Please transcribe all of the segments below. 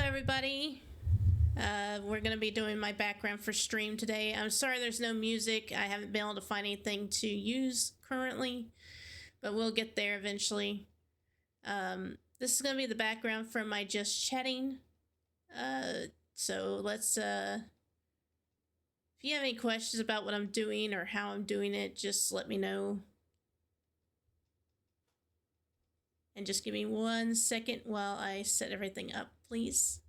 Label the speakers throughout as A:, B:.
A: everybody. We're going to be doing my background for stream today. I'm sorry there's no music. I haven't been able to find anything to use currently, but we'll get there eventually. This is going to be the background for my just chatting. So let's, if you have any questions about what I'm doing or how I'm doing it, just let me know. And just give me 1 second while I set everything up, please.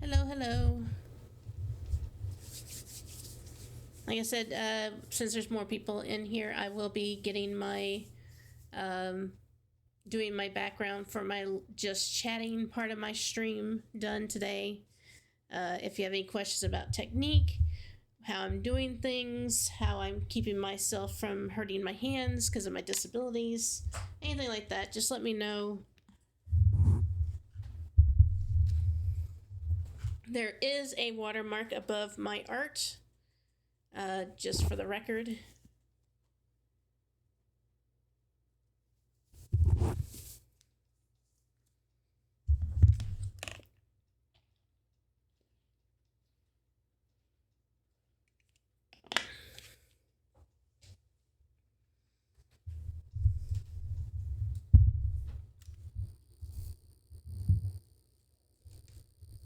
A: Hello, hello. Like I said, since there's more people in here, I will be getting my, doing my background for my just chatting part of my stream done today. If you have any questions about technique, how I'm doing things, how I'm keeping myself from hurting my hands because of my disabilities, anything like that, just let me know. There is a watermark above my art, just for the record.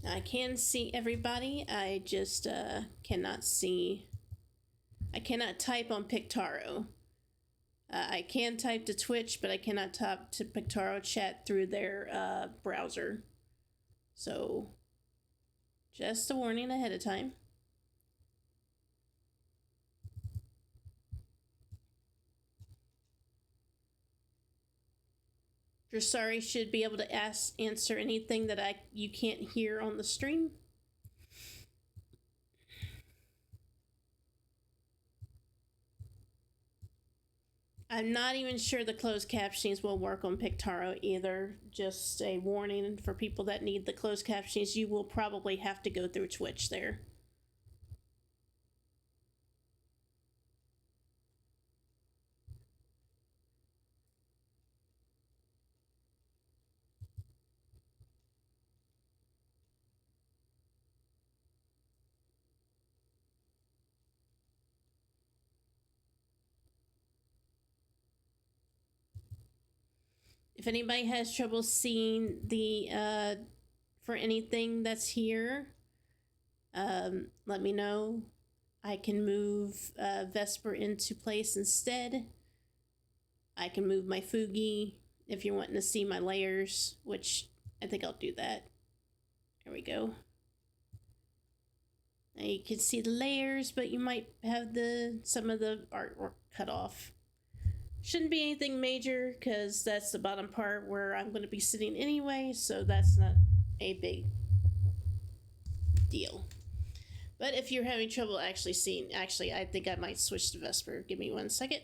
A: I can see everybody. I just cannot see. I cannot type on Pictaro. I can type to Twitch, but I cannot type to Pictaro chat through their browser. So, just a warning ahead of time. Dressari should be able to answer anything that you can't hear on the stream. I'm not even sure the closed captionings will work on Pictaro either. Just a warning for people that need the closed captionings, you will probably have to go through Twitch there. If anybody has trouble seeing the for anything that's here, let me know. I can move Vesper into place instead. I can move my Fugi if you're wanting to see my layers, which I think I'll do that. There we go. Now you can see the layers, but you might have some of the artwork cut off. Shouldn't be anything major because that's the bottom part where I'm going to be sitting anyway, so that's not a big deal. But if you're having trouble actually seeing, I think I might switch to Vesper. Give me 1 second.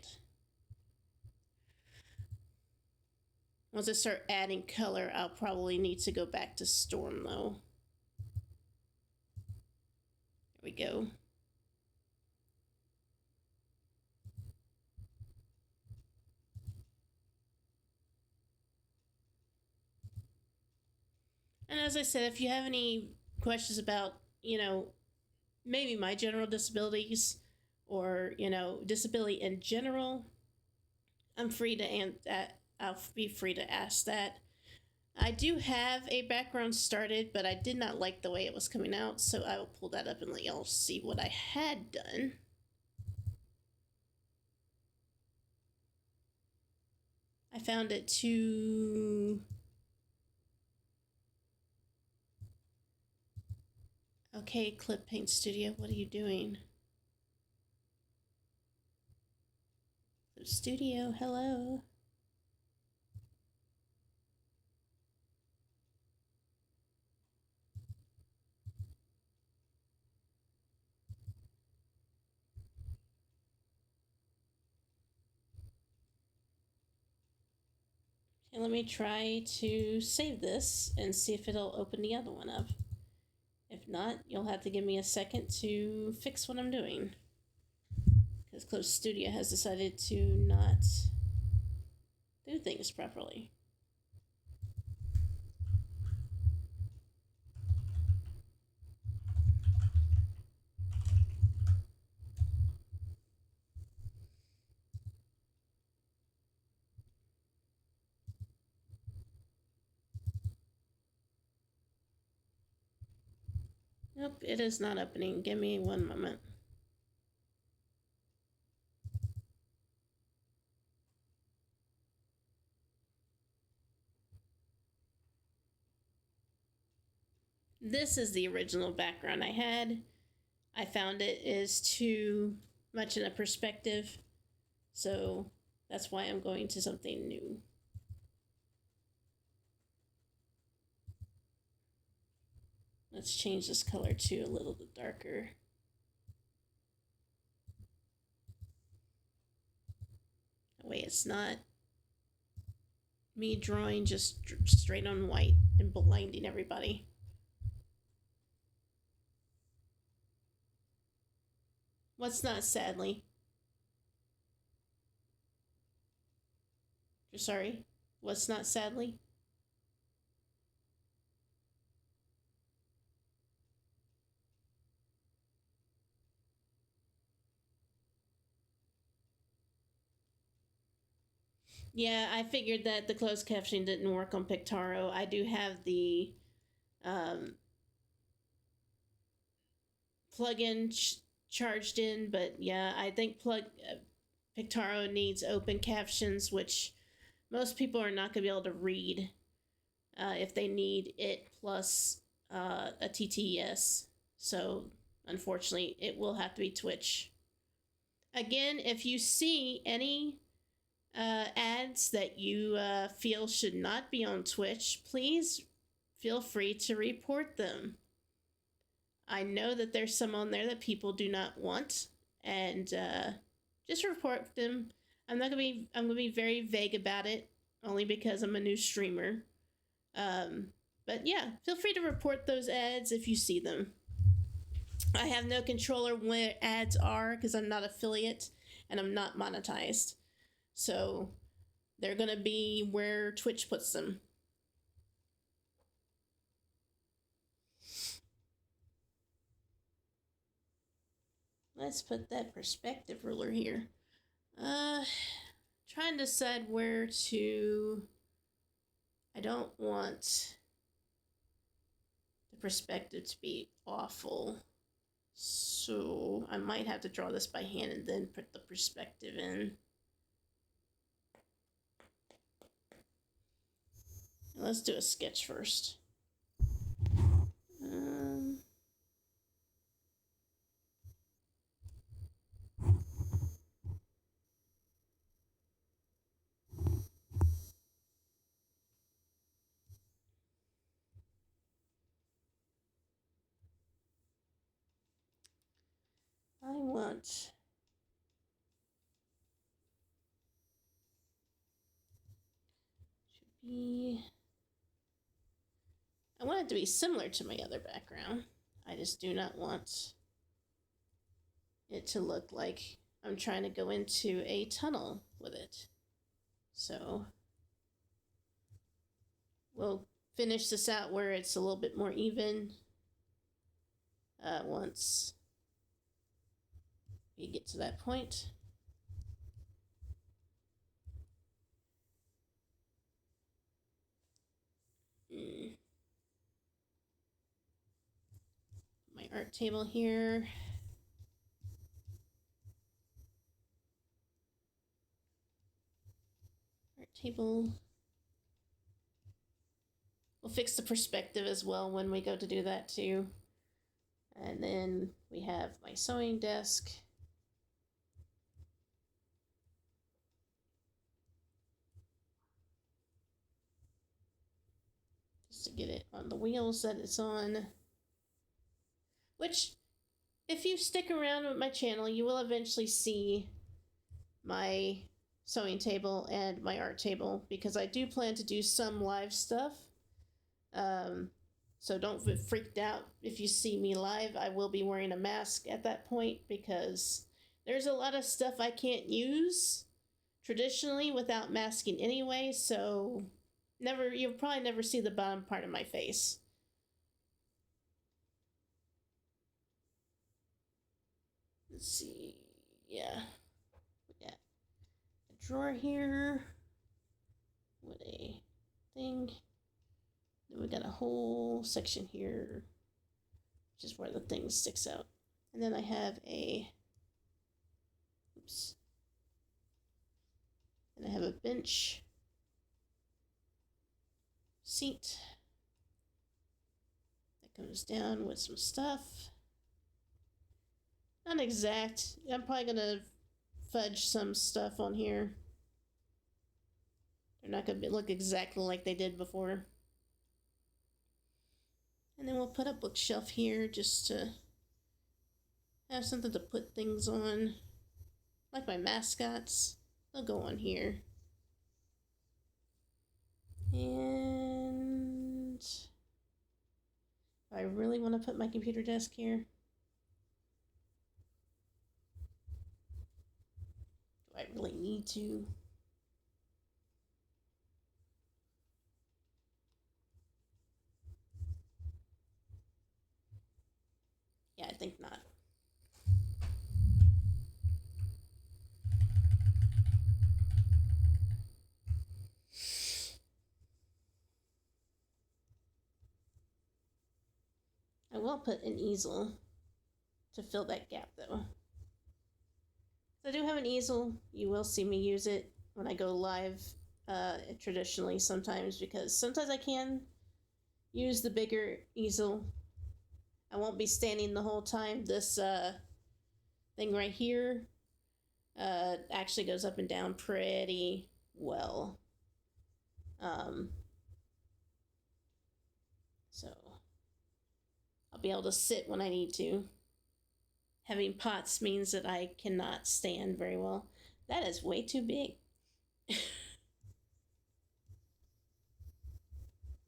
A: Once I start adding color, I'll probably need to go back to Storm though. There we go. And as I said, if you have any questions about, maybe my general disabilities or, disability in general, I'll be free to ask that. I do have a background started, but I did not like the way it was coming out, so I will pull that up and let y'all see what I had done. I found it to... Okay, Clip Paint Studio, what are you doing? Clip Studio, hello. Okay, let me try to save this and see if it'll open the other one up. If not, you'll have to give me a second to fix what I'm doing. Because Clip Studio has decided to not do things properly. Nope, it is not opening. Give me 1 moment. This is the original background I had. I found it is too much in a perspective, so that's why I'm going to something new. Let's change this color to a little bit darker. That way it's not me drawing just straight on white and blinding everybody. What's not, sadly? Sorry, what's not, sadly? Yeah, I figured that the closed captioning didn't work on Pictaro. I do have the plugin charged in, but yeah, I think Pictaro needs open captions, which most people are not going to be able to read if they need it plus a TTS. So unfortunately, it will have to be Twitch. Again, if you see any ads that you feel should not be on Twitch, please feel free to report them. I know that there's some on there that people do not want, and just report them. I'm gonna be very vague about it, only because I'm a new streamer. But yeah, feel free to report those ads if you see them. I have no control over where ads are because I'm not affiliate and I'm not monetized. So they're going to be where Twitch puts them. Let's put that perspective ruler here. Trying to decide where to I don't want the perspective to be awful. So I might have to draw this by hand and then put the perspective in. Let's do a sketch first. I want I want it to be similar to my other background. I just do not want it to look like I'm trying to go into a tunnel with it. So we'll finish this out where it's a little bit more even once we get to that point. My art table here. Art table. We'll fix the perspective as well when we go to do that too. And then we have my sewing desk. Just to get it on the wheels that it's on. Which, if you stick around with my channel, you will eventually see my sewing table and my art table, because I do plan to do some live stuff. So don't get freaked out if you see me live. I will be wearing a mask at that point because there's a lot of stuff I can't use traditionally without masking anyway, so you'll probably never see the bottom part of my face. Let's see. Yeah. We got a drawer here with a thing. Then we got a whole section here, which is where the thing sticks out. And then I have and I have a bench, seat that comes down with some stuff. Not exact. I'm probably gonna fudge some stuff on here. They're not gonna look exactly like they did before. And then we'll put a bookshelf here just to have something to put things on. Like my mascots, they'll go on here. And I really want to put my computer desk here. Do I really need to? Yeah, I think not. I will put an easel to fill that gap though. I do have an easel. You will see me use it when I go live traditionally sometimes, because sometimes I can use the bigger easel. I won't be standing the whole time. This thing right here actually goes up and down pretty well. So I'll be able to sit when I need to. Having pots means that I cannot stand very well. That is way too big. I'll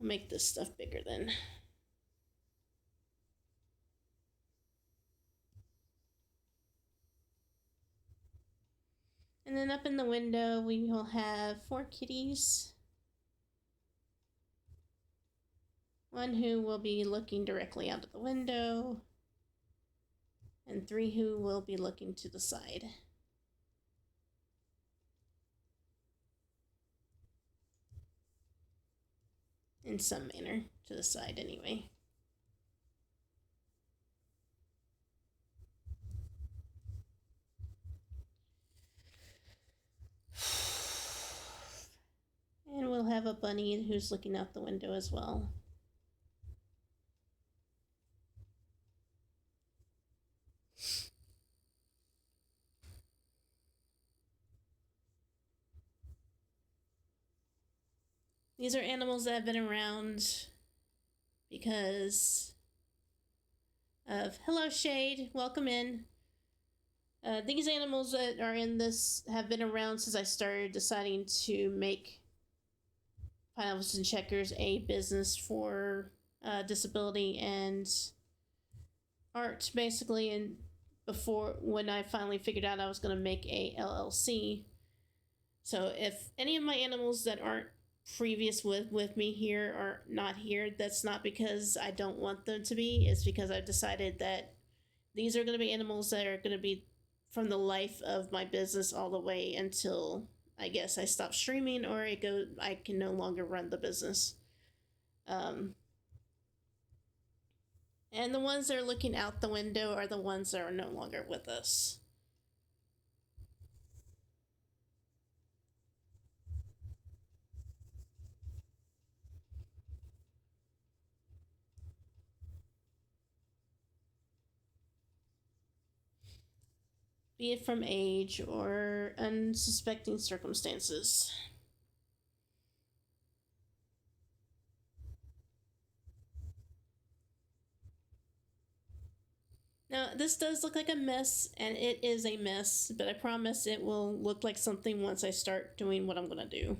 A: make this stuff bigger then. And then up in the window, we will have 4 kitties. One who will be looking directly out of the window, and 3 who will be looking to the side. in some manner to the side anyway. And we'll have a bunny who's looking out the window as well. These are animals that have been around because of... Hello, Shade. Welcome in. These animals that are in this have been around since I started deciding to make Pineapples and Checkers a business for disability and art, basically. And before, when I finally figured out I was going to make a LLC. So if any of my animals that aren't previous with me here are not here, that's not because I don't want them to be. It's because I've decided that these are going to be animals that are going to be from the life of my business all the way until I guess I stop streaming or I can no longer run the business. And the ones that are looking out the window are the ones that are no longer with us. Be it from age or unsuspecting circumstances. Now, this does look like a mess, and it is a mess, but I promise it will look like something once I start doing what I'm going to do.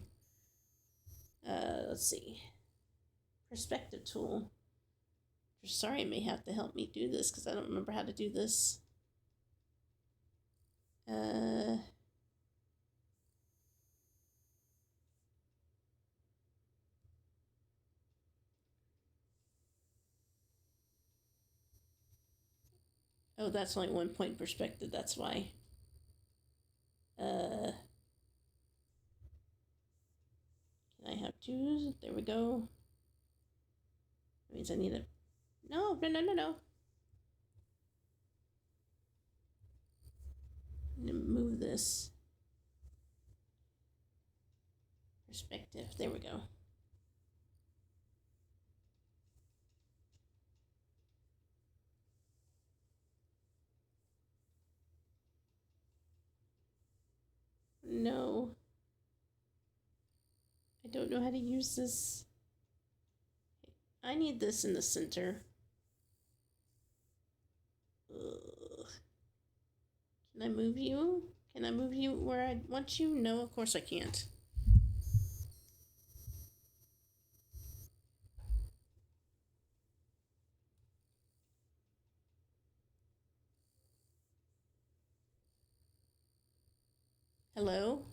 A: Let's see. Perspective tool. Sorry, may have to help me do this because I don't remember how to do this. Oh, that's only 1 point perspective, that's why. Can I have two? There we go. That means I need a... No. I need to move this. Perspective, there we go. No. I don't know how to use this. I need this in the center. Ugh. Can I move you? Can I move you where I want you? No, of course I can't. Hello?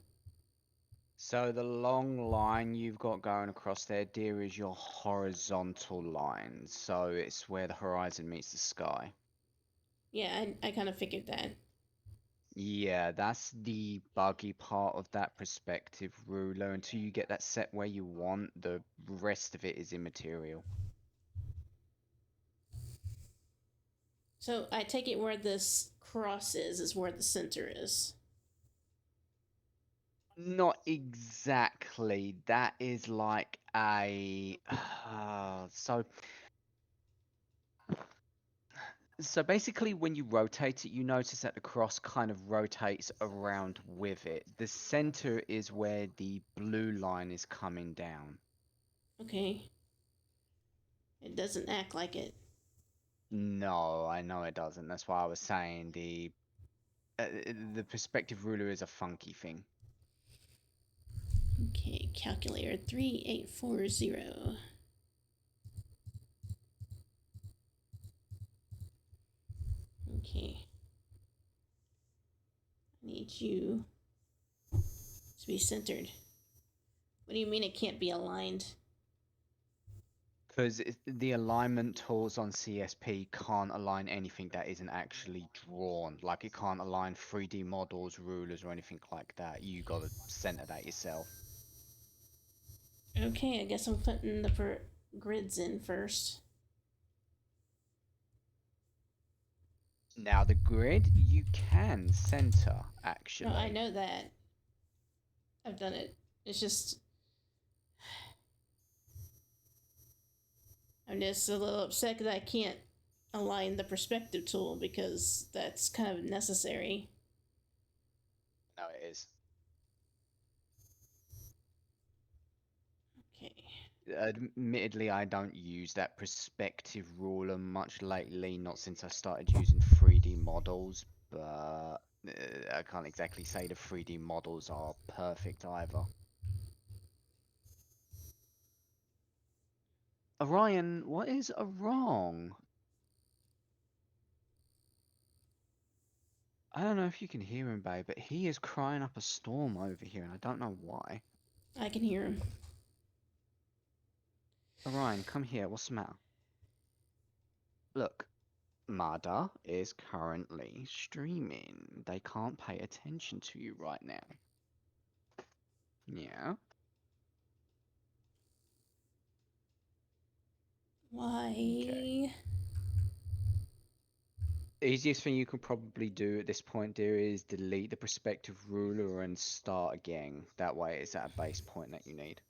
B: So the long line you've got going across there, dear, is your horizontal line. So it's where the horizon meets the sky.
A: Yeah, I kind of figured that.
B: Yeah, that's the buggy part of that perspective ruler. Until you get that set where you want, the rest of it is immaterial.
A: So I take it where this cross is where the center is.
B: Not exactly. That is like a... So basically when you rotate it, you notice that the cross kind of rotates around with it. The center is where the blue line is coming down.
A: Okay. It doesn't act like it.
B: No, I know it doesn't. That's why I was saying the perspective ruler is a funky thing.
A: Okay, calculator 3840. Okay. I need you to be centered. What do you mean it can't be aligned?
B: Because the alignment tools on CSP can't align anything that isn't actually drawn. Like it can't align 3D models, rulers, or anything like that. You gotta center that yourself.
A: Okay, I guess I'm putting the grids in first.
B: Now the grid you can center
A: No, I
B: actually.
A: know that. I've done it. It's just I'm just a little upset that I can't align the perspective tool because that's kind of necessary.
B: No, it is.
A: Okay.
B: Admittedly, I don't use that perspective ruler much lately, not since I started using 3D models, but I can't exactly say the 3D models are perfect either. Orion, what is wrong? I don't know if you can hear him, babe, but he is crying up a storm over here, and I don't know why.
A: I can hear him.
B: Orion, come here. What's the matter? Look, Mada is currently streaming. They can't pay attention to you right now. Yeah. Okay.
A: Why?
B: Easiest thing you can probably do at this point, dear, is delete the perspective ruler and start again. That way it's at a base point that you need.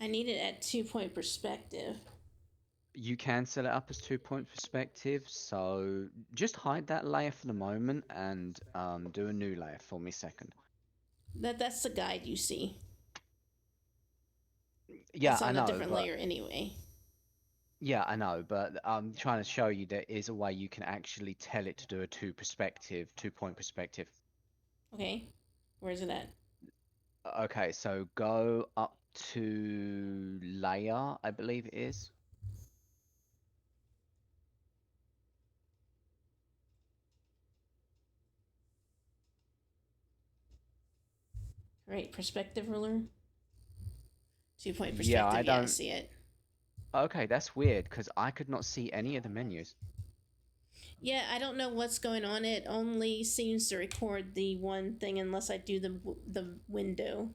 A: I need it at 2 point perspective.
B: You can set it up as 2 point perspective, so just hide that layer for the moment and do a new layer for me second.
A: That's the guide you see.
B: Yeah,
A: It's
B: I
A: on a
B: know,
A: different
B: but
A: layer anyway.
B: yeah, I know, but I'm trying to show you there is a way you can actually tell it to do a 2 point perspective.
A: Okay. Where's it at?
B: Okay, so go up to layer, I believe it is.
A: Right, perspective ruler. 2 point
B: Yeah, I
A: perspective. Yeah, I
B: don't.
A: see it.
B: Okay, that's weird because I could not see any of the menus.
A: Yeah, I don't know what's going on. It only seems to record the one thing unless I do the window.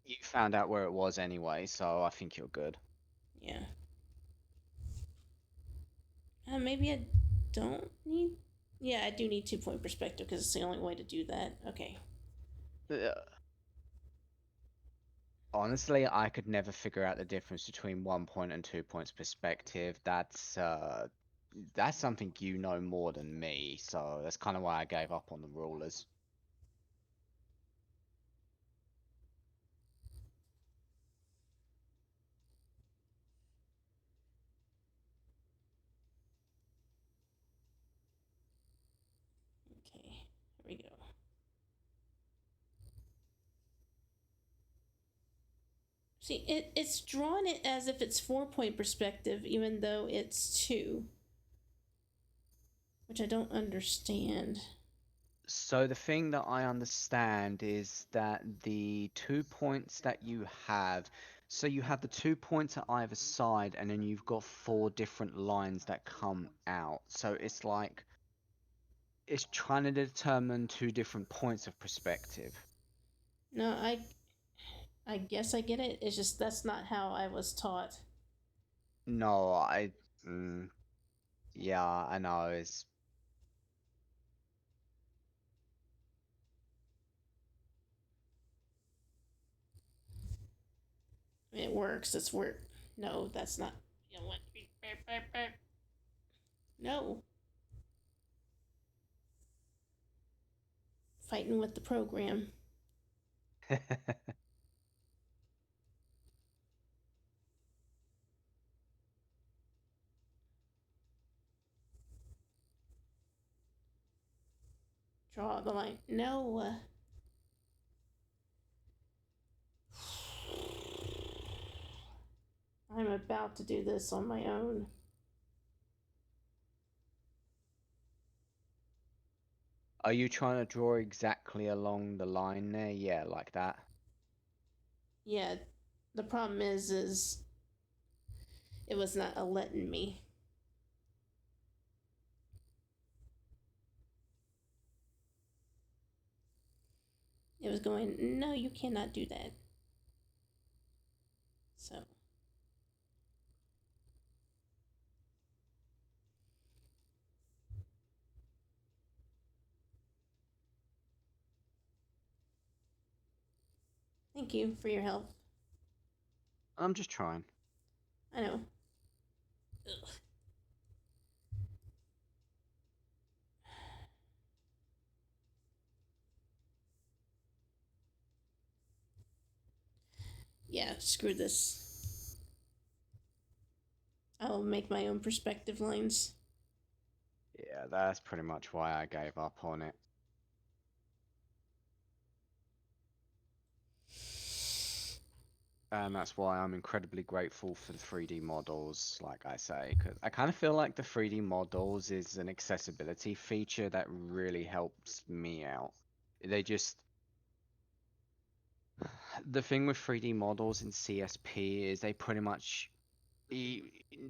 B: You found out where it was anyway, so I think you're good.
A: Yeah. Maybe I don't need. Yeah, I do need 2 point perspective because it's the only way to do that. Okay.
B: Honestly, I could never figure out the difference between 1 point and 2 points perspective. That's something you know more than me, so that's kind of why I gave up on the rulers.
A: Okay. Here we go. See, it's drawn it as if it's 4 point perspective, even though it's 2, which I don't understand.
B: So the thing that I understand is that the 2 points that you have, so you have the 2 points at either side, and then you've got four different lines that come out. So it's like it's trying to determine two different points of perspective.
A: No, I guess I get it. It's just that's not how I was taught.
B: No, yeah, I know. It's
A: I mean, it works. It's work. No, that's not. You know what? No. Fighting with the program. Draw the line. No. I'm about to do this on my own.
B: Are you trying to draw exactly along the line there? Yeah, like that.
A: Yeah, the problem is it was not letting me. it was going, no, you cannot do that. So. Thank you for your help.
B: I'm just trying.
A: I know. Ugh. Yeah, screw this. I'll make my own perspective lines.
B: Yeah, that's pretty much why I gave up on it. And that's why I'm incredibly grateful for the 3D models, like I say, because I kind of feel like the 3D models is an accessibility feature that really helps me out. They just, the thing with 3D models in CSP is they pretty much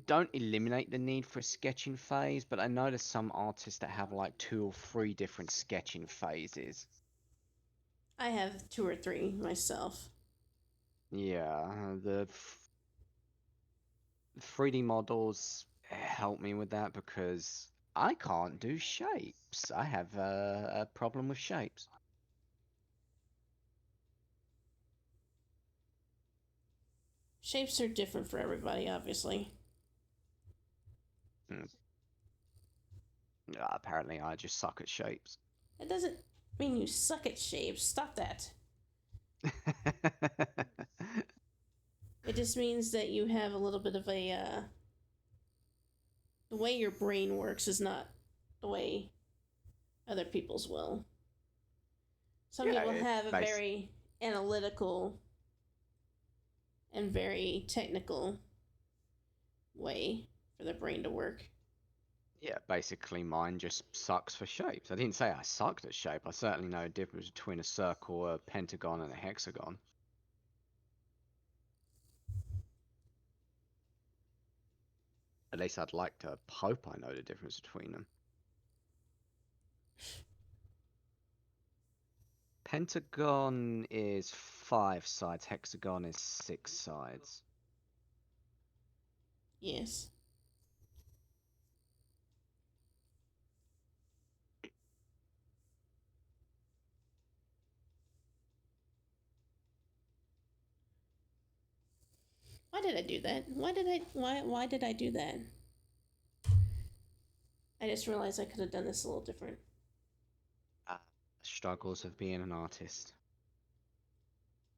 B: don't eliminate the need for a sketching phase, but I know there's some artists that have like 2 or 3 different sketching phases.
A: I have 2 or 3 myself.
B: Yeah, the 3D models help me with that because I can't do shapes. I have a problem with shapes.
A: Shapes are different for everybody, obviously.
B: Hmm. Apparently, I just suck at shapes.
A: It doesn't mean you suck at shapes. Stop that. It just means that you have a little bit of a, the way your brain works is not the way other people's will. Some
B: Yeah,
A: people have a
B: base.
A: very analytical and very technical way for their brain to work.
B: Yeah, basically mine just sucks for shapes. I didn't say I sucked at shape. I certainly know the difference between a circle, a pentagon, and a hexagon. At least I'd like to hope I know the difference between them. Pentagon is 5 sides, hexagon is 6 sides.
A: Yes. Why did I do that? Why did I do that? I just realized I could have done this a little different.
B: Struggles of being an artist.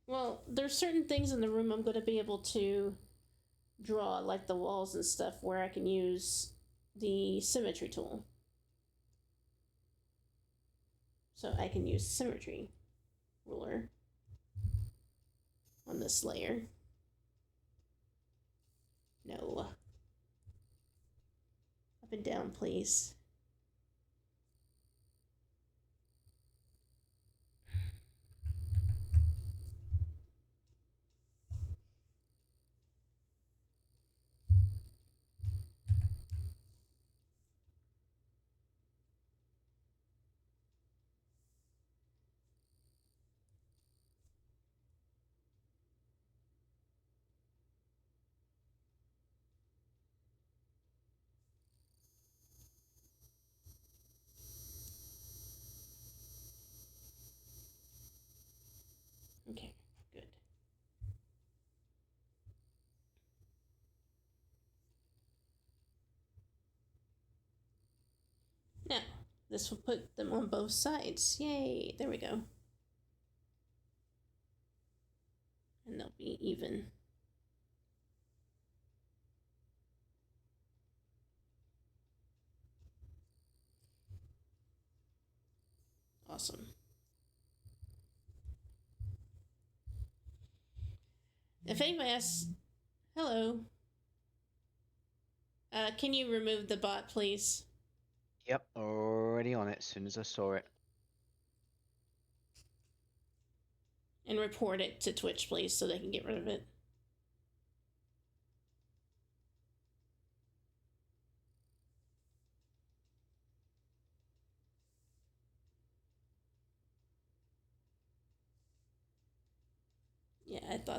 A: Well, there's certain things in the room I'm going to be able to draw, like the walls and stuff, where I can use the symmetry tool. So I can use symmetry ruler on this layer. No. Up and down, please. Okay, good. Now, this will put them on both sides. Yay! There we go. And they'll be even. Awesome. If anybody asks, hello, can you remove the bot, please?
B: Yep, already on it as soon as I saw it.
A: And report it to Twitch, please, so they can get rid of it.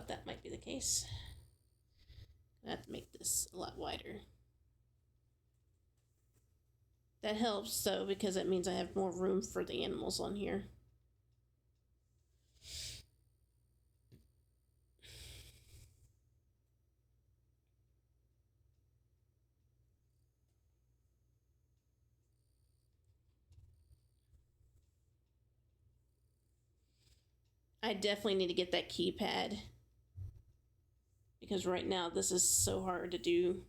A: thought that might be the case. I have to make this a lot wider. That helps, though, because it means I have more room for the animals on here. I definitely need to get that keypad, because right now this is so hard to do.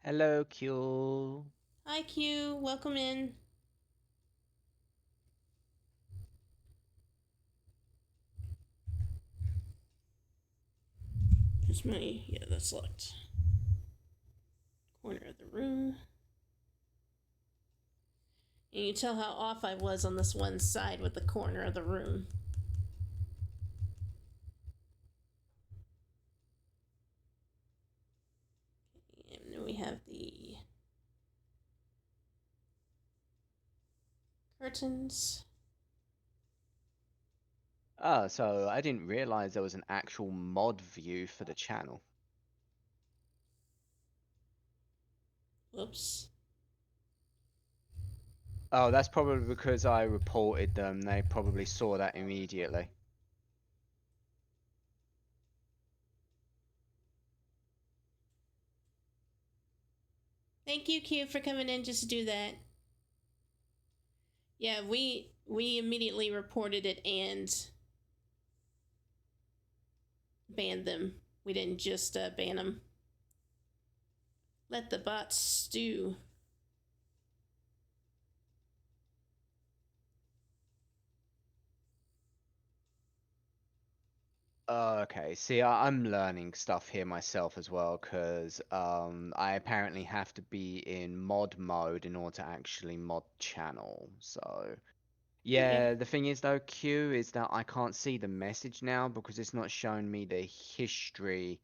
B: Hello, Q.
A: Hi, Q. Welcome in. There's my... yeah, that's locked. Corner of the room. And you tell how off I was on this one side with the corner of the room. And then we have the curtains.
B: Oh, so I didn't realize there was an actual mod view for the channel.
A: Whoops.
B: Oh, that's probably because I reported them. They probably saw that immediately.
A: Thank you, Q, for coming in just to do that. Yeah, we immediately reported it and banned them. We didn't just ban them. Let the bots stew.
B: Okay, see, I'm learning stuff here myself as well, because I apparently have to be in mod mode in order to actually mod channel. So, yeah,
A: Okay.
B: the thing is though, Q, is that I can't see the message now because it's not showing me the history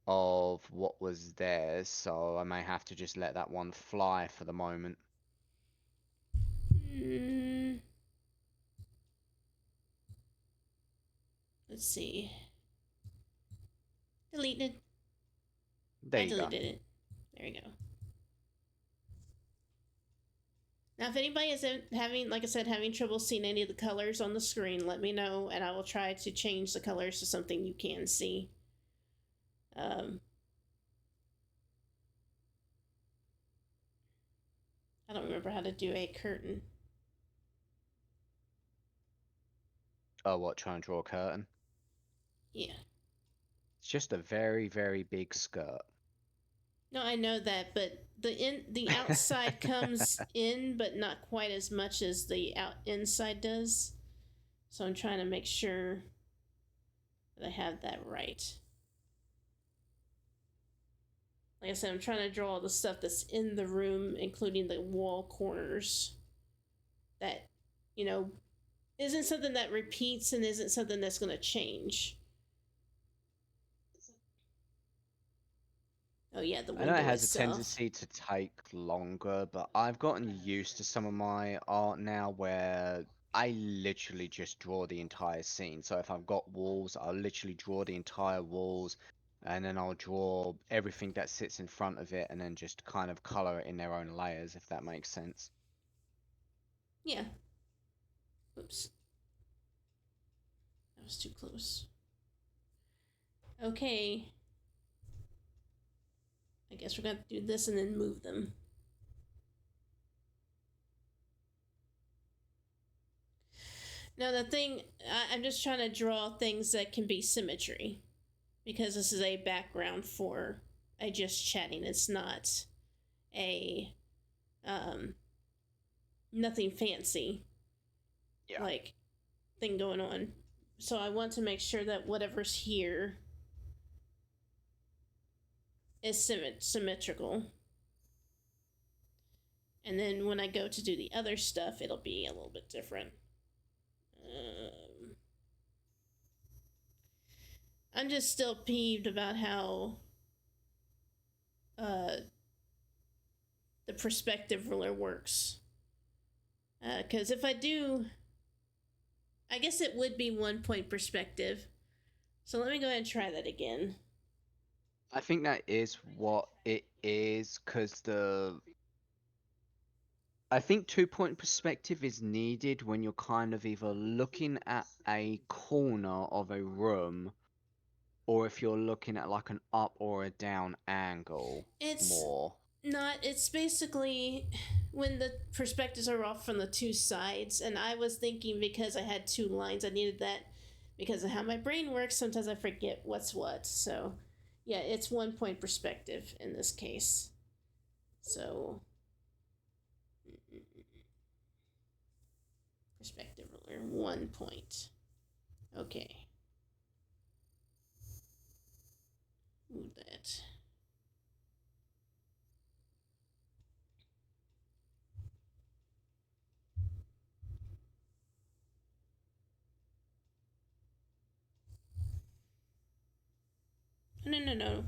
B: of what was there, so I may have to just let that one fly for the moment.
A: Let's see. Deleted.
B: There
A: I
B: you go.
A: deleted it. There we go. Now, if anybody is having, like I said, having trouble seeing any of the colors on the screen, let me know, and I will try to change the colors to something you can see. I don't remember how to do a curtain.
B: Oh, what, try and draw a curtain?
A: Yeah.
B: It's just a very, very big skirt.
A: No, I know that, but the outside comes in, but not quite as much as the inside does. So I'm trying to make sure that I have that right. Like I said, I'm trying to draw all the stuff that's in the room, including the wall corners. That, you know, isn't something that repeats and isn't something that's going to change. Oh yeah, the
B: I know it
A: window
B: has a
A: itself.
B: tendency to take longer, but I've gotten used to some of my art now where I literally just draw the entire scene. So if I've got walls, I'll literally draw the entire walls, and then I'll draw everything that sits in front of it and then just kind of color it in their own layers, if that makes sense.
A: Yeah. Oops. That was too close. Okay. I guess we're going to do this and then move them. Now, the thing, I'm just trying to draw things that can be symmetry, because this is a background for a just chatting. It's not a, nothing fancy,
B: Yeah.
A: like, thing going on. So I want to make sure that whatever's here is symmetrical. And then when I go to do the other stuff, it'll be a little bit different. I'm just still peeved about how perspective ruler works. Because if I do, I guess it would be 1 point perspective. So let me go ahead and try that again.
B: I think that is what it is, because I think 2 point perspective is needed when you're kind of either looking at a corner of a room, or if you're looking at like an up or a down angle.
A: It's
B: more.
A: it's basically when the perspectives are off from the two sides, and I was thinking because I had two lines, I needed that because of how my brain works. Sometimes I forget what's what. So, yeah, it's 1 point perspective in this case. So, perspective ruler, 1 point. Okay. Move that. No.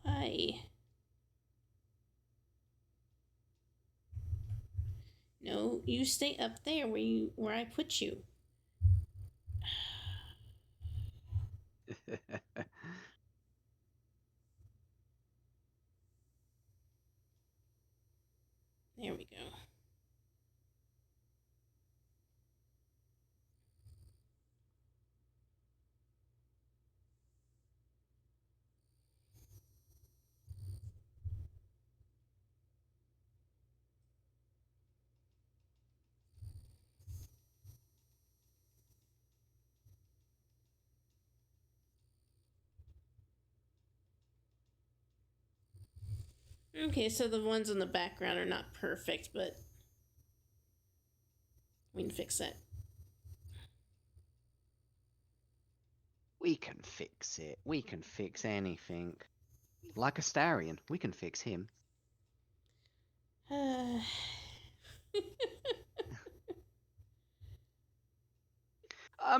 A: Why? No, you stay up there where I put you. There we go. Okay, so the ones in the background are not perfect, but we can fix that.
B: We can fix it. We can fix anything. Like Astarion, we can fix him. I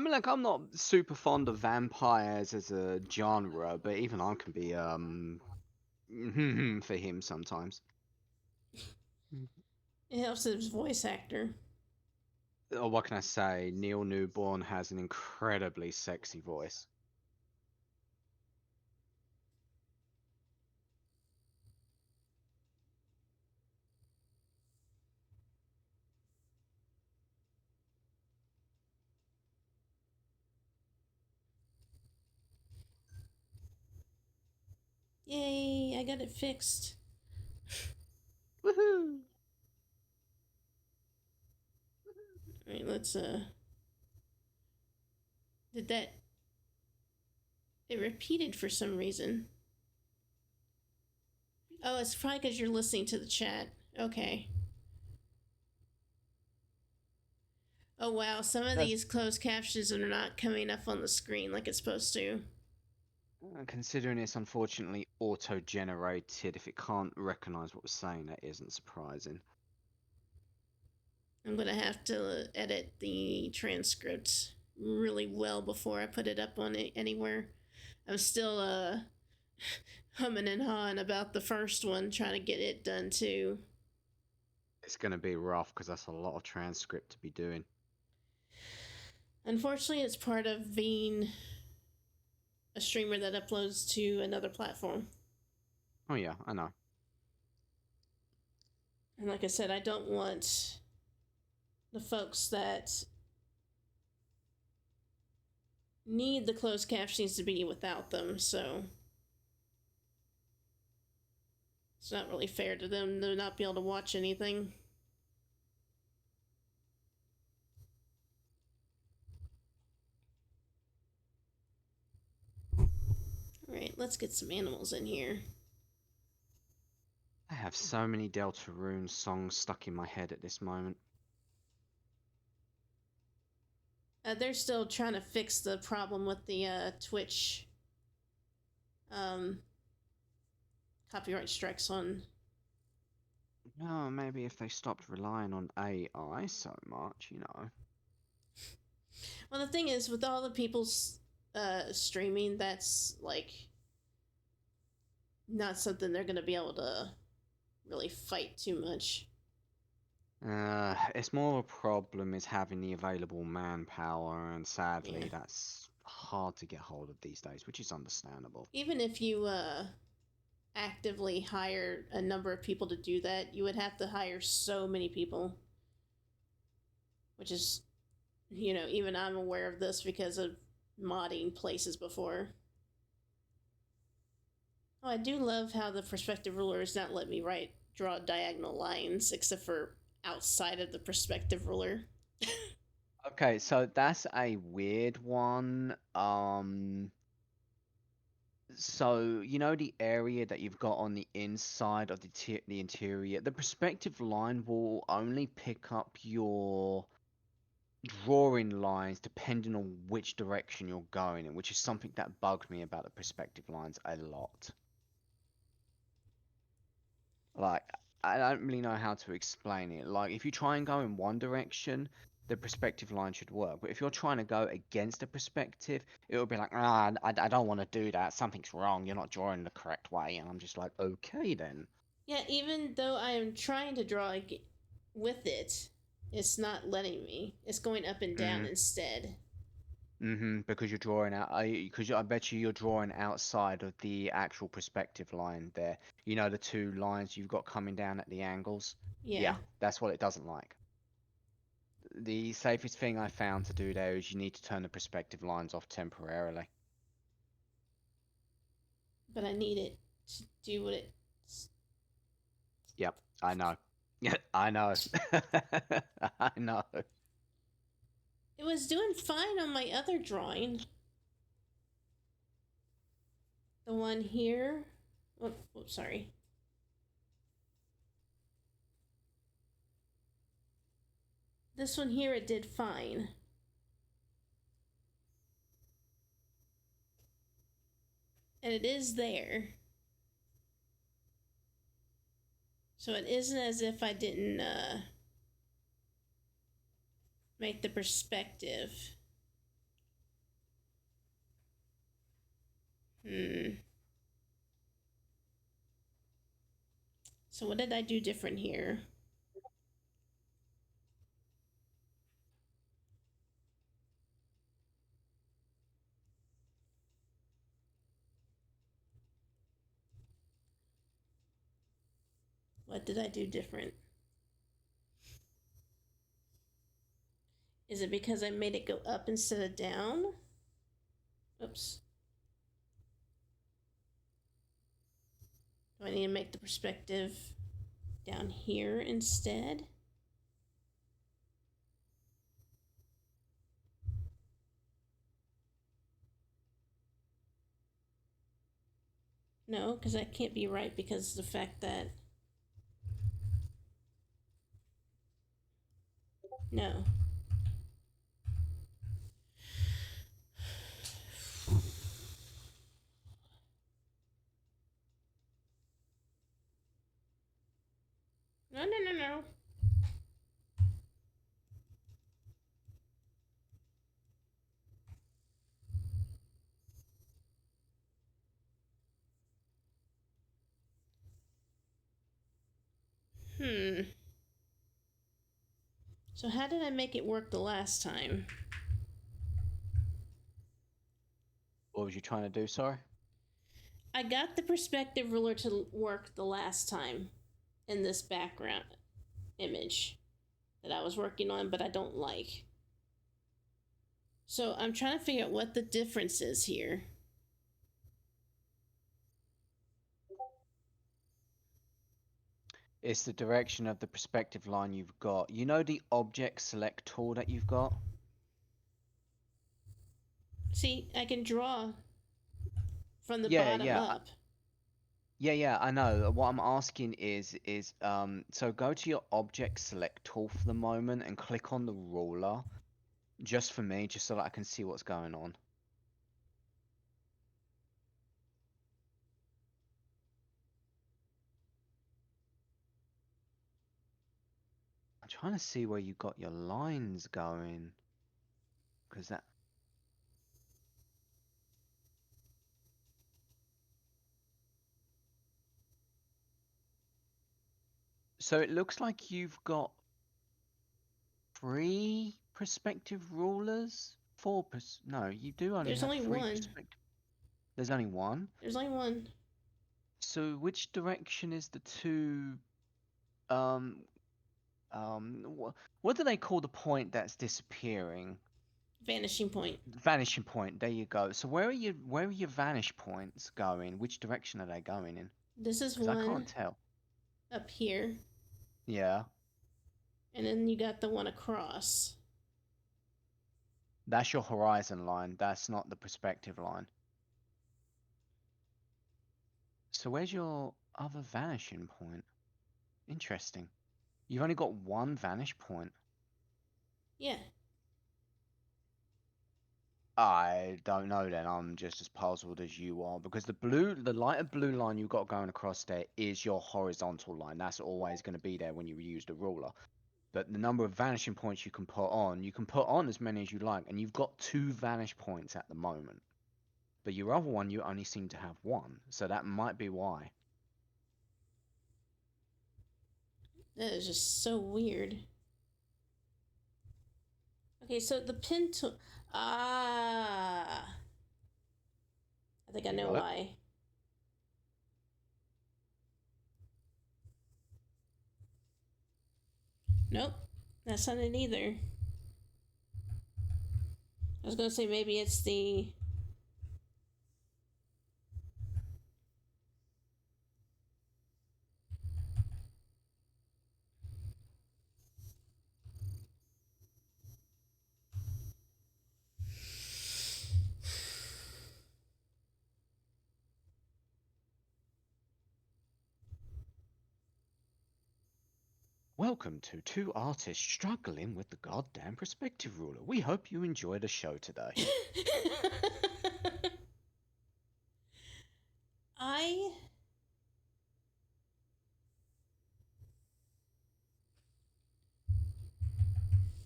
B: mean, like, I'm not super fond of vampires as a genre, but even I can be for him sometimes.
A: It helps his voice actor.
B: Oh, what can I say? Neil Newborn has an incredibly sexy voice.
A: Yay, I got it fixed.
B: Woohoo!
A: Alright, let's did that it repeated for some reason. Oh, it's probably because you're listening to the chat. Okay. Oh wow, some of these closed captions are not coming up on the screen like it's supposed to.
B: Considering it's unfortunately auto-generated, if it can't recognize what we're saying, that isn't surprising.
A: I'm gonna have to edit the transcript really well before I put it up on it anywhere. I'm still humming and hawing about the first one, trying to get it done too.
B: It's going to be rough because that's a lot of transcript to be doing.
A: Unfortunately, it's part of being a streamer that uploads to another platform.
B: Oh yeah, I know.
A: And like I said, I don't want the folks that need the closed captions to be without them, so it's not really fair to them to not be able to watch anything. Alright, let's get some animals in here.
B: I have so many Deltarune songs stuck in my head at this moment.
A: They're still trying to fix the problem with the Twitch copyright strikes on.
B: Oh, maybe if they stopped relying on AI so much, you know.
A: Well, the thing is, with all the people's streaming, that's like not something they're gonna be able to really fight too much.
B: It's more of a problem is having the available manpower, and
A: Yeah.
B: sadly, that's hard to get hold of these days, which is understandable.
A: Even if you actively hire a number of people to do that, you would have to hire so many people, which is, even I'm aware of this because of modding places before. Oh, I do love how the perspective ruler is not let me draw diagonal lines except for outside of the perspective ruler.
B: Okay, so that's a weird one. So you know the area that you've got on the inside of the interior, the perspective line will only pick up your drawing lines depending on which direction you're going in, which is something that bugged me about the perspective lines a lot. Like, I don't really know how to explain it. Like, if you try and go in one direction, the perspective line should work. But if you're trying to go against a perspective, it'll be like, I don't want to do that. Something's wrong. You're not drawing the correct way. And I'm just like, okay then.
A: Yeah, even though I am trying to draw with it, it's not letting me. It's going up and down
B: Mm,
A: instead.
B: because you're drawing out. Because I bet you're drawing outside of the actual perspective line there. You know the two lines you've got coming down at the angles.
A: Yeah,
B: Yeah, that's what it doesn't like. The safest thing I found to do there is you need to turn the perspective lines off temporarily.
A: but I need it to do what it.
B: Yep, I know. Yeah, I know. I know.
A: It was doing fine on my other drawing. The one here. Oh, sorry. This one here, it did fine. And it is there. So it isn't as if I didn't make the perspective. So what did I do different here? What did I do different? Is it because I made it go up instead of down? Oops. Do I need to make the perspective down here instead? No, because that can't be right because of the fact that... No. No, no, no, no. So how did I make it work the last time?
B: What was you trying to do, sorry?
A: I got the perspective ruler to work the last time in this background image that I was working on, but I don't like. So I'm trying to figure out what the difference is here.
B: It's the direction of the perspective line you've got. You know the object select tool that you've got?
A: See, I can draw from the
B: Yeah,
A: bottom
B: yeah.
A: up.
B: Yeah, I know. What I'm asking is so go to your object select tool for the moment and click on the ruler just for me, just so that I can see what's going on. I'm trying to see where you got your lines going, because that So it looks like you've got 3 perspective rulers. No, you do only
A: There's
B: have
A: only
B: 3
A: one.
B: perspective. There's only one.
A: There's only one.
B: So which direction is the two? Um, what do they call the point that's disappearing?
A: Vanishing point.
B: Vanishing point. There you go. So where are your vanish points going? Which direction are they going in?
A: This is
B: Because I can't
A: one
B: tell.
A: up here.
B: Yeah,
A: And then you got the one across.
B: that's your horizon line. That's not the perspective line. So where's your other vanishing point? Interesting. You've only got one vanish point.
A: Yeah.
B: I don't know then. I'm just as puzzled as you are because the lighter blue line you've got going across there is your horizontal line. That's always going to be there when you use the ruler. But the number of vanishing points you can put on as many as you like, and you've got 2 vanish points at the moment. But your other one, you only seem to have 1, so that might be why.
A: That is just so weird. Okay, so the pin tool. Ah. I think I know
B: Yep.
A: why. Nope. That's not it either. I was gonna say maybe it's the.
B: Welcome to 2 artists struggling with the goddamn perspective ruler. We hope you enjoy the show today.
A: I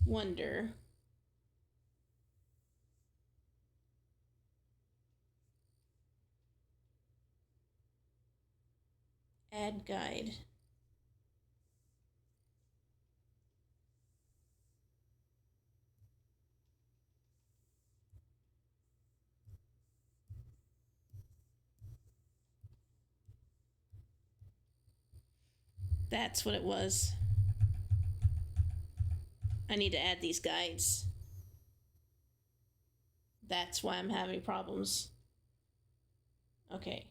A: wonder. Add guide. That's what it was. I need to add these guides. That's why I'm having problems. Okay.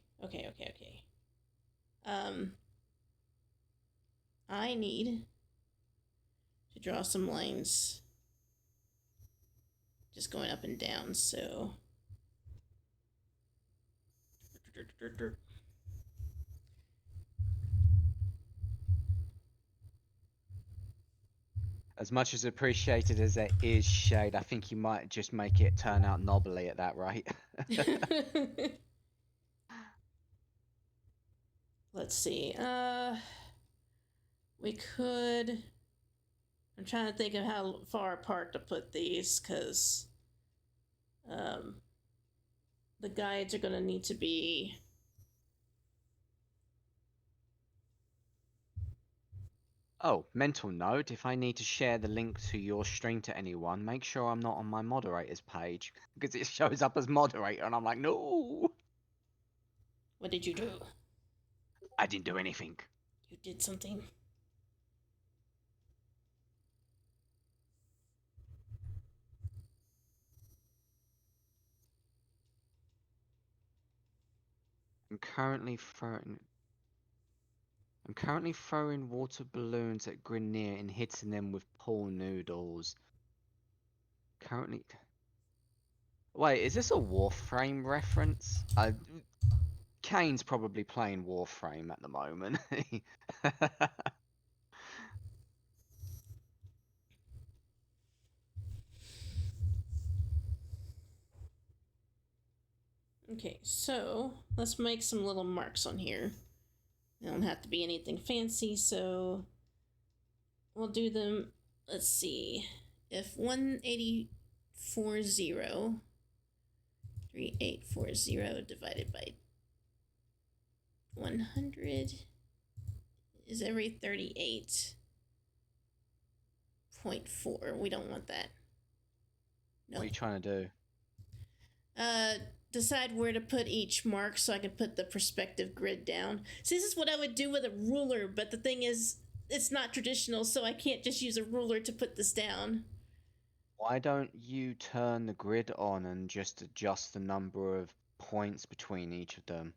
A: I need to draw some lines. Just going up and down, so.
B: As much as appreciated as it is, Shade, I think you might just make it turn out knobbly at that rate.
A: Let's see. We could. I'm trying to think of how far apart to put these because the guides are going to need to be.
B: Oh, mental note, if I need to share the link to your stream to anyone, make sure I'm not on my moderators page because it shows up as moderator and I'm like, no,
A: What did you do?
B: I didn't do anything.
A: You did something.
B: I'm currently throwing water balloons at Grenier and hitting them with pool noodles. Currently. Wait, is this a Warframe reference? Kane's probably playing Warframe at the moment.
A: Okay, so let's make some little marks on here. They don't have to be anything fancy, so we'll do them. Let's see. If 3840 divided by 100 is every 38.4. We don't want that. No.
B: What are you trying to do?
A: Decide where to put each mark so I can put the perspective grid down. See, this is what I would do with a ruler, but the thing is, it's not traditional, so I can't just use a ruler to put this down.
B: Why don't you turn the grid on and just adjust the number of points between each of them?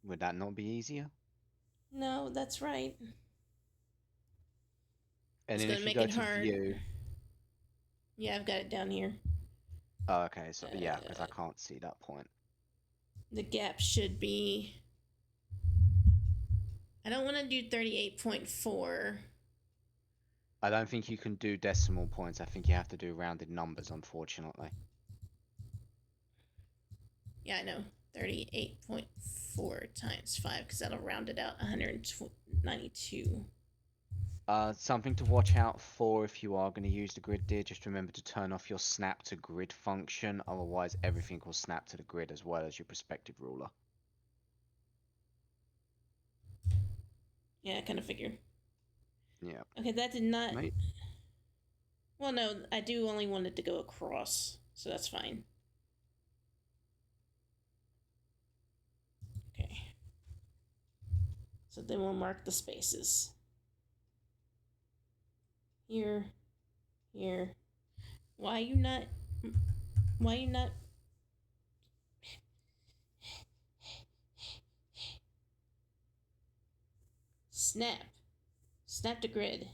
B: Would that not be easier?
A: No, that's right.
B: And
A: It's
B: then
A: gonna
B: if you
A: make
B: go
A: it
B: to
A: hard.
B: view,
A: Yeah, I've got it down here.
B: oh, okay, so yeah, because I can't see that point.
A: The gap should be... I don't want to do 38.4.
B: I don't think you can do decimal points. I think you have to do rounded numbers, unfortunately.
A: Yeah, I know. 38.4 times 5, because that'll round it out 192.
B: Something to watch out for if you are going to use the grid, dear. Just remember to turn off your snap to grid function. Otherwise, everything will snap to the grid as well as your perspective ruler.
A: Yeah, I kind of figured.
B: Yeah.
A: Okay, that did not...
B: Mate.
A: Well, no, I do only want it to go across, so that's fine. Okay. So then we'll mark the spaces. Here, here. Why you not... Snap. Snap to grid.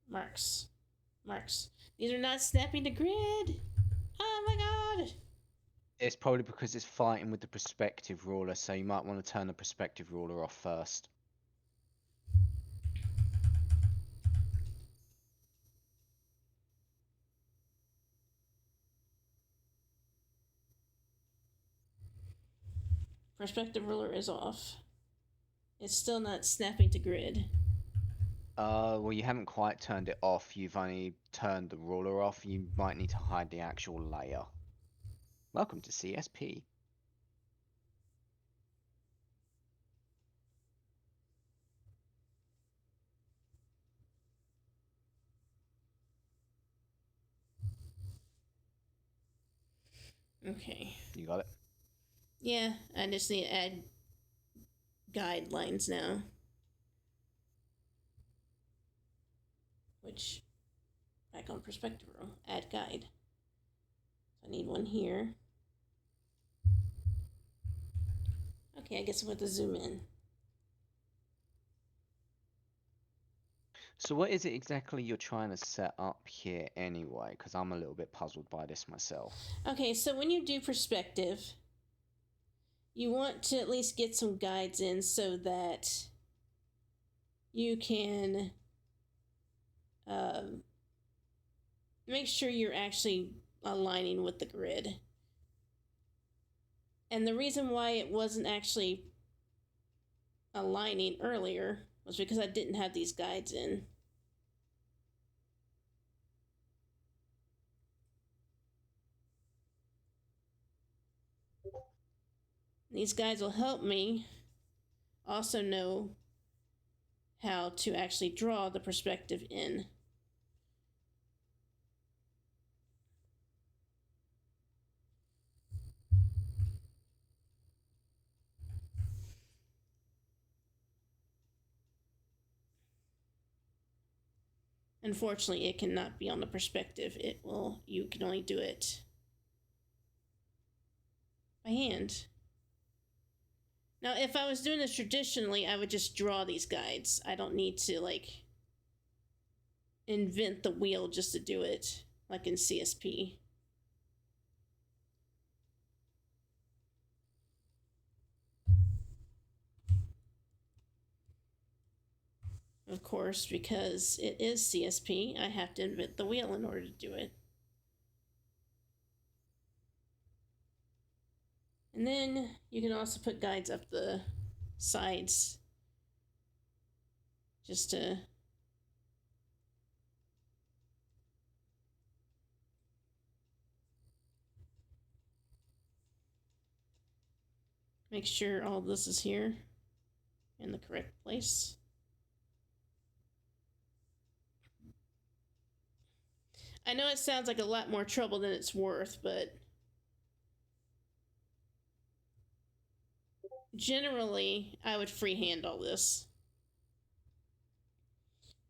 A: Marks. These are not snapping to grid. Oh my god.
B: It's probably because it's fighting with the perspective ruler, so you might want to turn the perspective ruler off first.
A: Perspective ruler is off. It's still not snapping to grid.
B: Well, you haven't quite turned it off. You've only turned the ruler off. You might need to hide the actual layer. Welcome to CSP.
A: Okay.
B: You got it?
A: Yeah, I just need to add guidelines now. Which, back on perspective row, add guide. So I need one here. Okay, I guess I'm going to zoom in.
B: So what is it exactly you're trying to set up here anyway? Because I'm a little bit puzzled by this myself.
A: Okay, so when you do perspective, you want to at least get some guides in so that you can make sure you're actually aligning with the grid. And the reason why it wasn't actually aligning earlier was because I didn't have these guides in. These guides will help me also know how to actually draw the perspective in. Unfortunately, it cannot be on the perspective. You can only do it by hand. Now, if I was doing this traditionally, I would just draw these guides. I don't need to, invent the wheel just to do it, like in CSP. Of course, because it is CSP, I have to invent the wheel in order to do it. And then you can also put guides up the sides just to Make sure all this is here in the correct place. I know it sounds like a lot more trouble than it's worth, but generally I would freehand all this.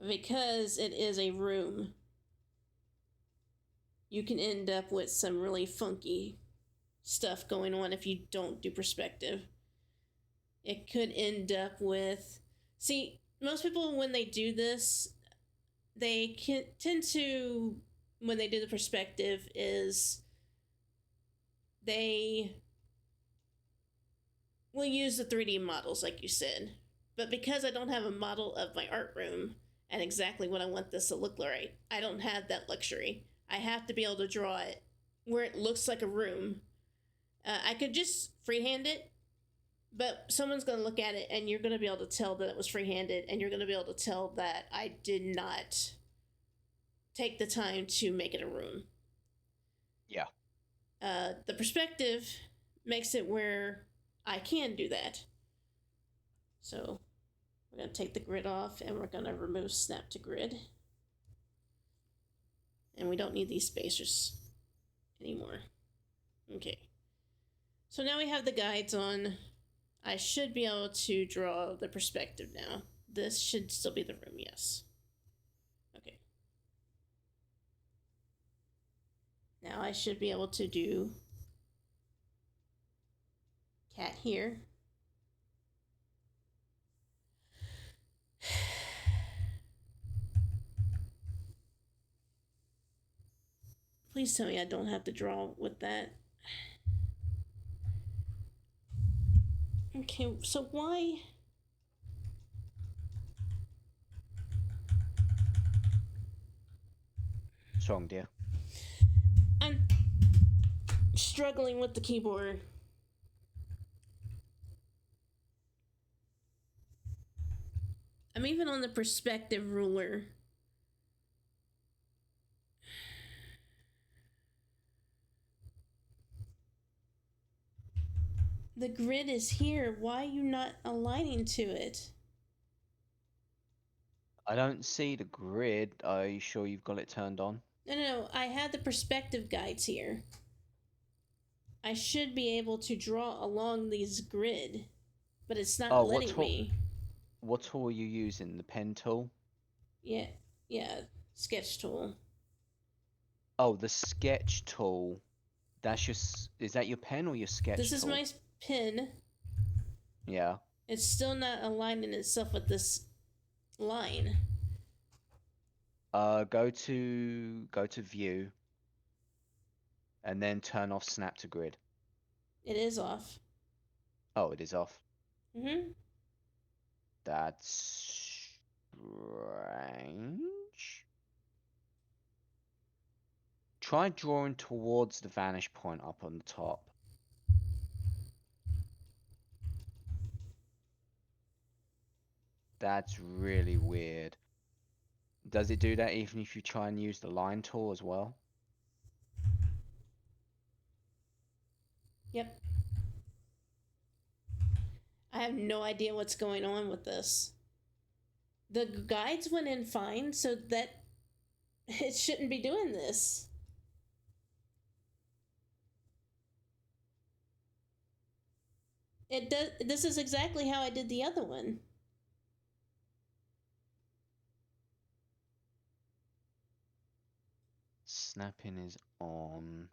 A: Because it is a room, you can end up with some really funky stuff going on if you don't do perspective. It could end up with... See, most people, when they do this, they tend to, when they do the perspective, is they will use the 3D models, like you said. But because I don't have a model of my art room and exactly what I want this to look like, I don't have that luxury. I have to be able to draw it where it looks like a room. I could just freehand it, but someone's going to look at it and you're going to be able to tell that it was freehanded, and you're going to be able to tell that I did not take the time to make it a room.
B: Yeah.
A: The perspective makes it where I can do that. So we're going to take the grid off and we're going to remove snap to grid. And we don't need these spacers anymore. Okay. So now we have the guides on. I should be able to draw the perspective now. This should still be the room, yes. Okay. Now I should be able to do cat here. Please tell me I don't have to draw with that. Okay, so why?
B: What's wrong, dear?
A: I'm struggling with the keyboard. I'm even on the perspective ruler. The grid is here. Why are you not aligning to it?
B: I don't see the grid. Are you sure you've got it turned on?
A: No. I have the perspective guides here. I should be able to draw along these grid, but it's not letting me.
B: What tool are you using? The pen tool?
A: Yeah, sketch tool.
B: Oh, the sketch tool. That's your... Is that your pen or your sketch tool?
A: This is my pen.
B: Yeah.
A: It's still not aligning itself with this line.
B: Go to view. And then turn off snap to grid.
A: It is off.
B: Oh, it is off.
A: Mm-hmm.
B: That's strange. Try drawing towards the vanish point up on the top. That's really weird. Does it do that even if you try and use the line tool as well?
A: Yep. I have no idea what's going on with this. The guides went in fine, so that it shouldn't be doing this. It does. This is exactly how I did the other one.
B: Snapping is on.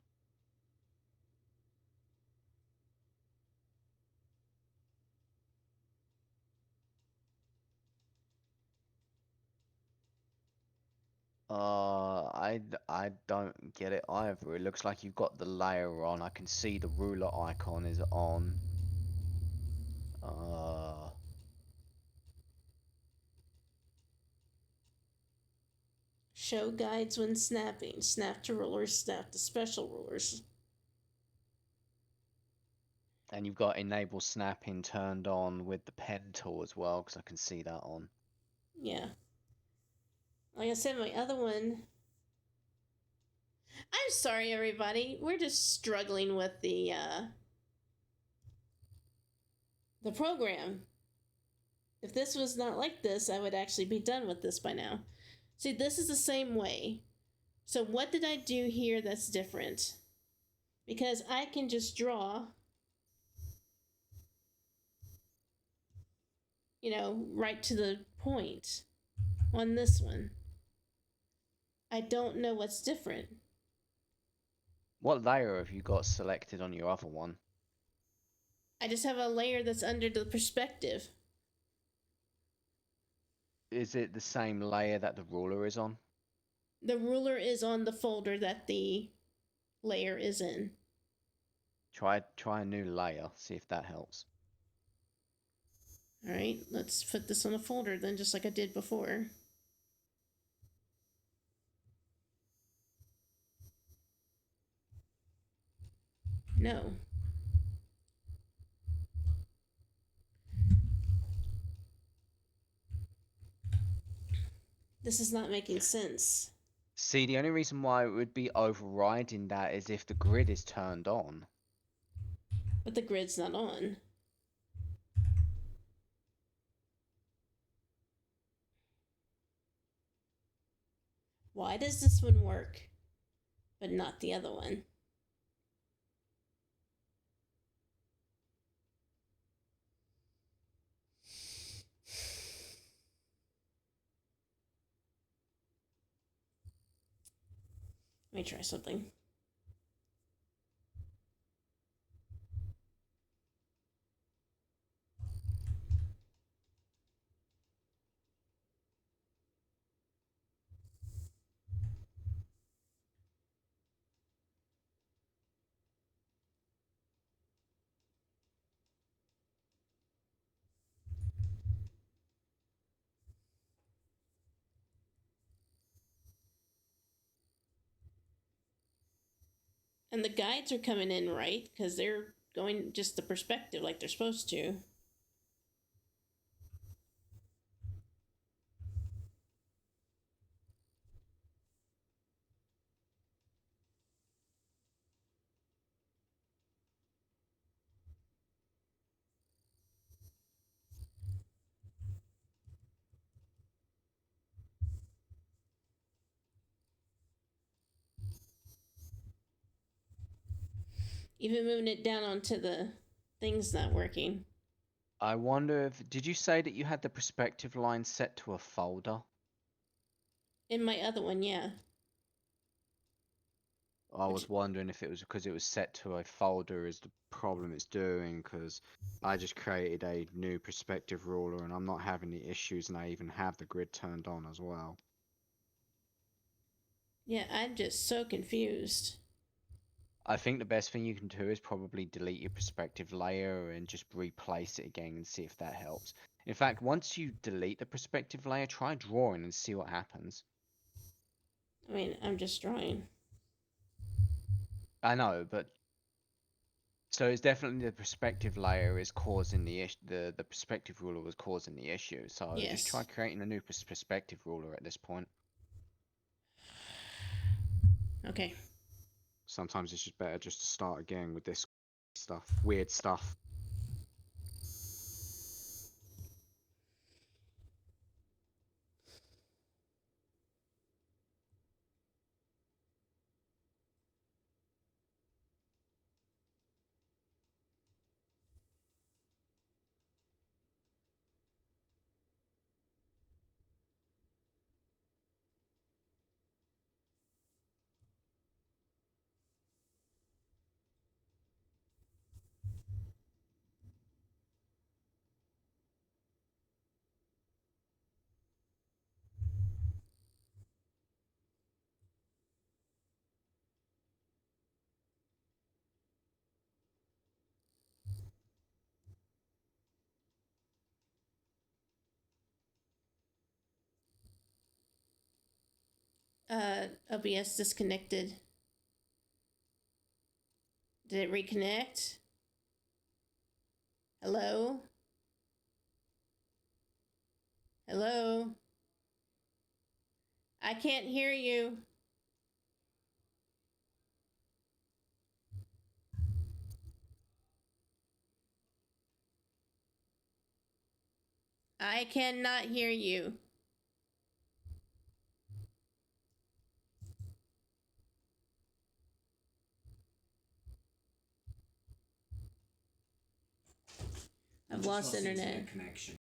B: I don't get it either. It looks like you've got the layer on. I can see the ruler icon is on.
A: Show guides when snapping. Snap to rulers, snap to special rulers.
B: And you've got enable snapping turned on with the pen tool as well, because I can see that on.
A: Yeah. Like I said, my other one... I'm sorry, everybody. We're just struggling with the The program. If this was not like this, I would actually be done with this by now. See, this is the same way. So what did I do here that's different? Because I can just draw, right to the point on this one. I don't know what's different.
B: What layer have you got selected on your other one?
A: I just have a layer that's under the perspective.
B: Is it the same layer that the ruler is on?
A: The ruler is on the folder that the layer is in.
B: Try a new layer, see if that helps.
A: All right, let's put this on a folder then, just like I did before. No. This is not making sense.
B: See, the only reason why it would be overriding that is if the grid is turned on.
A: But the grid's not on. Why does this one work, but not the other one? Let me try something. And the guides are coming in right because they're going just the perspective like they're supposed to. Even moving it down onto the thing's not working.
B: I wonder if, did you say that you had the perspective line set to a folder?
A: In my other one, yeah.
B: I was wondering if it was because it was set to a folder is the problem it's doing, because I just created a new perspective ruler and I'm not having the issues, and I even have the grid turned on as well.
A: Yeah, I'm just so confused.
B: I think the best thing you can do is probably delete your perspective layer and just replace it again and see if that helps. In fact, once you delete the perspective layer, try drawing and see what happens.
A: I mean, I'm just drawing.
B: I know, but so it's definitely the perspective layer is causing the issue. The perspective ruler was causing the issue. So just try
A: Yes.
B: creating a new perspective ruler at this point.
A: Okay.
B: Sometimes it's just better just to start again with this stuff, weird stuff.
A: OBS disconnected. Did it reconnect? Hello? Hello? I can't hear you. I cannot hear you. I've lost internet.
C: Connection.